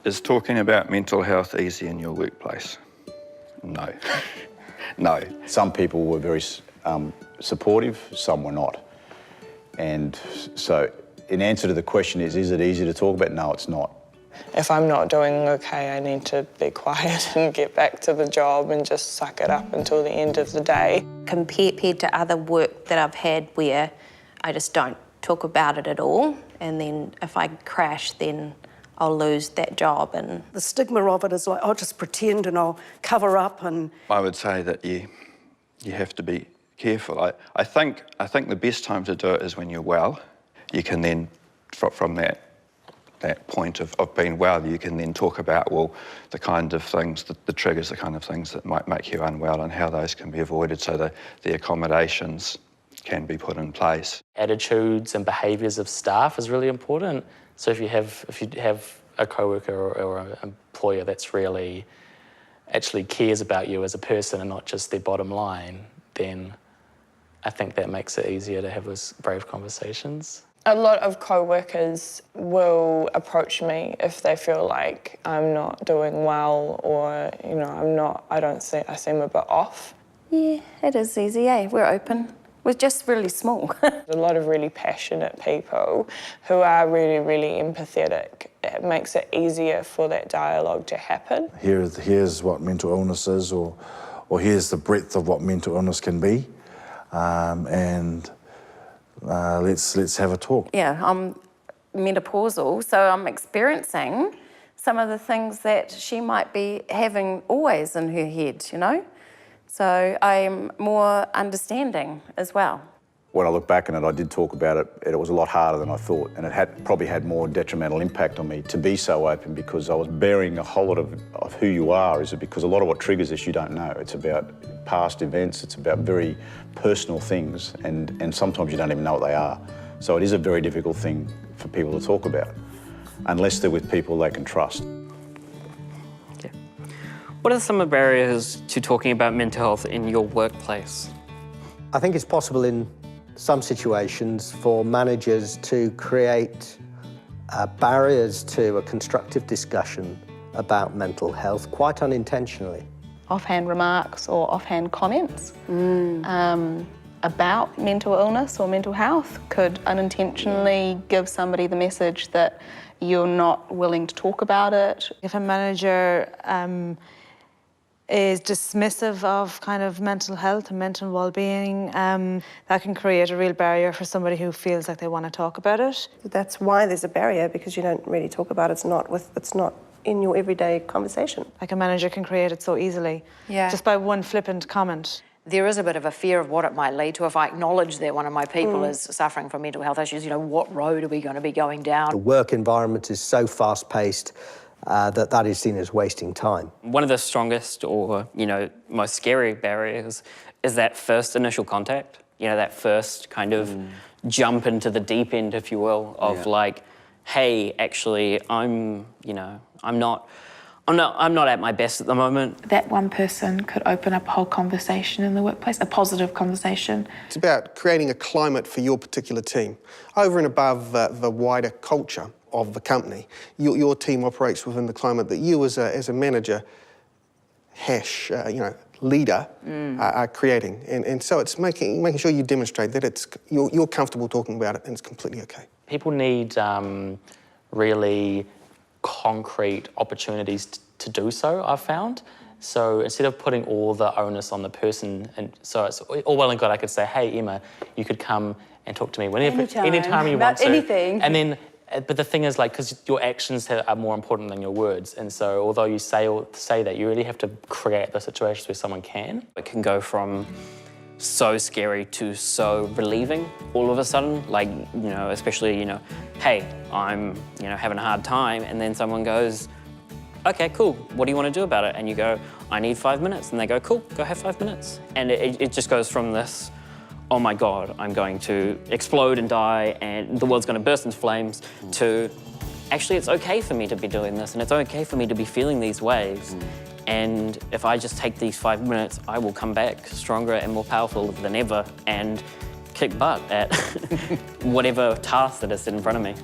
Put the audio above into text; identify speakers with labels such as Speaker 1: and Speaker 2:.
Speaker 1: Is talking about mental health easy in your workplace? No. No.
Speaker 2: Some people were very supportive, some were not. And so, in answer to the question is it easy to talk about? No, it's not.
Speaker 3: If I'm not doing okay, I need to be quiet and get back to the job and just suck it up until the end of the day.
Speaker 4: Compared to other work that I've had where I just don't talk about it at all, and then if I crash, then I'll lose that job. And
Speaker 5: the stigma of it is like, I'll just pretend and I'll cover up. And
Speaker 1: I would say that you have to be careful. I think the best time to do it is when you're well. You can then, from that point of being well, you can then talk about, well, the kind of things, the triggers, the kind of things that might make you unwell and how those can be avoided so that the accommodations can be put in place.
Speaker 6: Attitudes and behaviours of staff is really important. So if you have a co-worker or an employer that's really actually cares about you as a person and not just their bottom line, then I think that makes it easier to have those brave conversations.
Speaker 3: A lot of co-workers will approach me if they feel like I'm not doing well or, you know, I seem a bit off.
Speaker 4: yeah, it is easy, We're open. We're just really small.
Speaker 3: A lot of really passionate people who are really, really empathetic. It makes it easier for that dialogue to happen.
Speaker 7: Here's what mental illness is, or here's the breadth of what mental illness can be, and let's have a talk.
Speaker 4: Yeah, I'm menopausal, so I'm experiencing some of the things that she might be having always in her head, you know? So I'm more understanding as well.
Speaker 2: When I look back on it, I did talk about it, it was a lot harder than I thought, and it probably had more detrimental impact on me to be so open, because I was bearing a whole lot of who you are, because a lot of what triggers this you don't know. It's about past events, it's about very personal things, and sometimes you don't even know what they are. So it is a very difficult thing for people to talk about, unless they're with people they can trust.
Speaker 8: What are some of the barriers to talking about mental health in your workplace?
Speaker 9: I think it's possible in some situations for managers to create barriers to a constructive discussion about mental health, quite unintentionally.
Speaker 10: Offhand remarks or offhand comments about mental illness or mental health could unintentionally give somebody the message that you're not willing to talk about it.
Speaker 11: If a manager is dismissive of kind of mental health and mental well-being, that can create a real barrier for somebody who feels like they want to talk about it.
Speaker 5: that's why there's a barrier, because you don't really talk about it. It's not in your everyday conversation.
Speaker 11: Like a manager can create it so easily, just by one flippant comment.
Speaker 12: There is a bit of a fear of what it might lead to if I acknowledge that one of my people is suffering from mental health issues. You know, what road are we going to be going down?
Speaker 9: The work environment is so fast-paced that is seen as wasting time.
Speaker 8: One of the strongest or, most scary barriers is that first initial contact, that first kind of jump into the deep end, if you will, of like, hey, actually, I'm not at my best at the moment.
Speaker 10: That one person could open up a whole conversation in the workplace, a positive conversation.
Speaker 13: It's about creating a climate for your particular team. Over and above the wider culture of the company, your team operates within the climate that you as a manager, leader, are creating. And so it's making sure you demonstrate that you're comfortable talking about it and it's completely okay.
Speaker 6: People need really concrete opportunities to do so, I've found. So instead of putting all the onus on the person, and so it's all well and good, I could say, hey, Emma, you could come and talk to me anytime you want to.
Speaker 10: Anything.
Speaker 6: And then, but the thing is, like, because your actions are more important than your words, and so although you say that, you really have to create the situations where someone can.
Speaker 8: It can go from so scary to so relieving all of a sudden, like, especially, hey, I'm, having a hard time, and then someone goes, okay, cool, what do you want to do about it? And you go, I need 5 minutes. And they go, cool, go have 5 minutes. And it just goes from this, oh my God, I'm going to explode and die and the world's going to burst into flames, to actually it's okay for me to be doing this and it's okay for me to be feeling these waves. And if I just take these 5 minutes, I will come back stronger and more powerful than ever and kick butt at whatever task that is in front of me.